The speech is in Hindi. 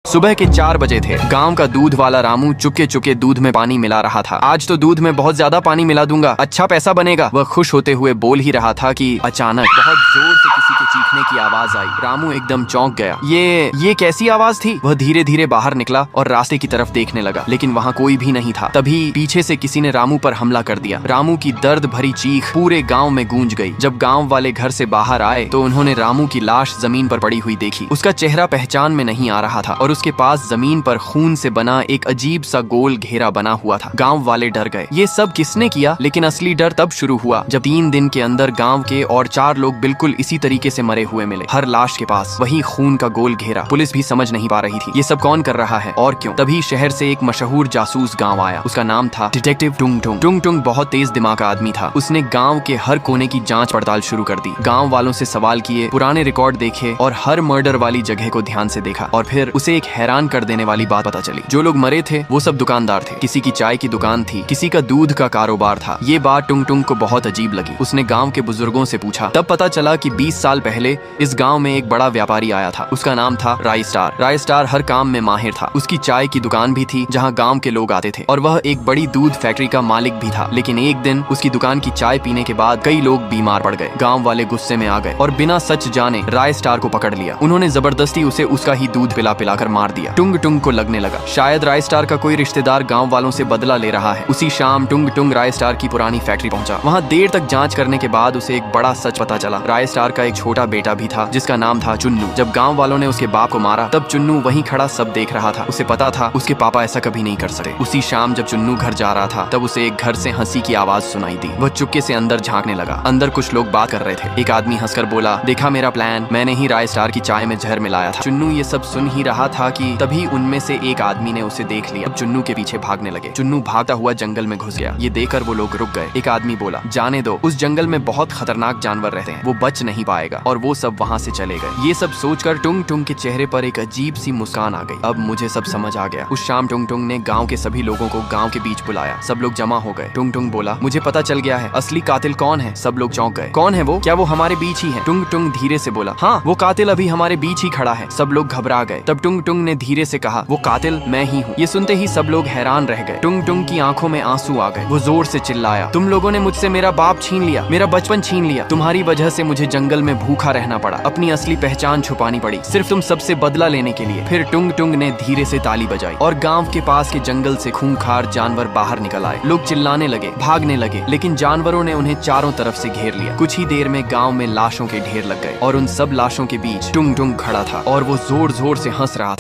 सुबह के 4 बजे थे। गांव का दूध वाला रामू चुपके चुपके दूध में पानी मिला रहा था। आज तो दूध में बहुत ज्यादा पानी मिला दूंगा, अच्छा पैसा बनेगा। वह खुश होते हुए बोल ही रहा था कि अचानक बहुत जोर से किसी के चीखने की आवाज आई। रामू एकदम चौंक गया। ये कैसी आवाज थी? वह धीरे धीरे बाहर निकला और रास्ते की तरफ देखने लगा, लेकिन वहाँ कोई भी नहीं था। तभी पीछे से किसी ने रामू पर हमला कर दिया। रामू की दर्द भरी चीख पूरे गाँव में गूंज गई। जब गाँव वाले घर से बाहर आए तो उन्होंने रामू की लाश जमीन पर पड़ी हुई देखी। उसका चेहरा पहचान में नहीं आ रहा था और उसके पास जमीन पर खून से बना एक अजीब सा गोल घेरा बना हुआ था। गांव वाले डर गए। ये सब किसने किया? लेकिन असली डर तब शुरू हुआ जब 3 दिन के अंदर गांव के और 4 लोग बिल्कुल इसी तरीके से मरे हुए मिले। हर लाश के पास वही खून का गोल घेरा। पुलिस भी समझ नहीं पा रही थी ये सब कौन कर रहा है और क्यों। तभी शहर से एक मशहूर जासूस गाँव आया। उसका नाम था डिटेक्टिव टुंग टुंग। टुंग टुंग बहुत तेज दिमाग का आदमी था। उसने गाँव के हर कोने की जाँच पड़ताल शुरू कर दी। गाँव वालों से सवाल किए, पुराने रिकॉर्ड देखे और हर मर्डर वाली जगह को ध्यान से देखा। और फिर उसे एक हैरान कर देने वाली बात पता चली। जो लोग मरे थे वो सब दुकानदार थे। किसी की चाय की दुकान थी, किसी का दूध का कारोबार था। ये बात टुंग टुंग को बहुत अजीब लगी। उसने गांव के बुजुर्गों से पूछा। तब पता चला कि 20 साल पहले इस गांव में एक बड़ा व्यापारी आया था। उसका नाम था राय स्टार। राय स्टार हर काम में माहिर था। उसकी चाय की दुकान भी थी जहाँ गाँव के लोग आते थे और वह एक बड़ी दूध फैक्ट्री का मालिक भी था। लेकिन एक दिन उसकी दुकान की चाय पीने के बाद कई लोग बीमार पड़ गए। गाँव वाले गुस्से में आ गए और बिना सच जाने राय स्टार को पकड़ लिया। उन्होंने जबरदस्ती उसे उसका ही दूध पिला पिलाकर मार दिया। टुंग टुंग को लगने लगा शायद राय स्टार का कोई रिश्तेदार गांव वालों से बदला ले रहा है। उसी शाम टुंग टुंग राय स्टार की पुरानी फैक्ट्री पहुंचा। वहां देर तक जांच करने के बाद उसे एक बड़ा सच पता चला। राय स्टार का एक छोटा बेटा भी था जिसका नाम था चुन्नू। जब गांव वालों ने उसके बाप को मारा तब चुन्नू वहीं खड़ा सब देख रहा था। उसे पता था उसके पापा ऐसा कभी नहीं कर सकते। उसी शाम जब चुन्नू घर जा रहा था तब उसे एक घर से हंसी की आवाज सुनाई दी। वह चुपके से अंदर झांकने लगा। अंदर कुछ लोग बात कर रहे थे। एक आदमी हंसकर बोला, देखा मेरा प्लान, मैंने ही राय स्टार की चाय में जहर मिलाया था। चुन्नू ये सब सुन ही रहा था कि तभी उनमें से एक आदमी ने उसे देख लिया। अब चुन्नू के पीछे भागने लगे। चुन्नू भागता हुआ जंगल में घुस गया। ये देखकर वो लोग रुक गए। एक आदमी बोला, जाने दो, उस जंगल में बहुत खतरनाक जानवर रहते हैं, वो बच नहीं पाएगा। और वो सब वहाँ से चले गए। ये सब सोचकर टुंग टुंग के चेहरे पर एक अजीब सी मुस्कान आ गई। अब मुझे सब समझ आ गया। उस शाम टुंग टुंग ने गाँव के सभी लोगों को गाँव के बीच बुलाया। सब लोग जमा हो गए। टुंग टुंग बोला, मुझे पता चल गया है असली कातिल कौन है। सब लोग चौंक गए। कौन है वो? क्या वो हमारे बीच ही है? टुंग टुंग धीरे से बोला, हाँ, वो कातिल अभी हमारे बीच ही खड़ा है। सब लोग घबरा गए। तब टुंग टुंग ने धीरे से कहा, वो कातिल मैं ही हूँ। ये सुनते ही सब लोग हैरान रह गए। टुंग टुंग की आंखों में आंसू आ गए। वो जोर से चिल्लाया, तुम लोगों ने मुझसे मेरा बाप छीन लिया, मेरा बचपन छीन लिया। तुम्हारी वजह से मुझे जंगल में भूखा रहना पड़ा, अपनी असली पहचान छुपानी पड़ी, सिर्फ तुम सबसे बदला लेने के लिए। फिर टुंग टुंग ने धीरे से ताली बजाई और गांव के पास के जंगल से खूंखार जानवर बाहर निकल आए। लोग चिल्लाने लगे, भागने लगे, लेकिन जानवरों ने उन्हें चारों तरफ से घेर लिया। कुछ ही देर में गाँव में लाशों के ढेर लग गए और उन सब लाशों के बीच टुंग टुंग खड़ा था और वो जोर जोर से हंस रहा था।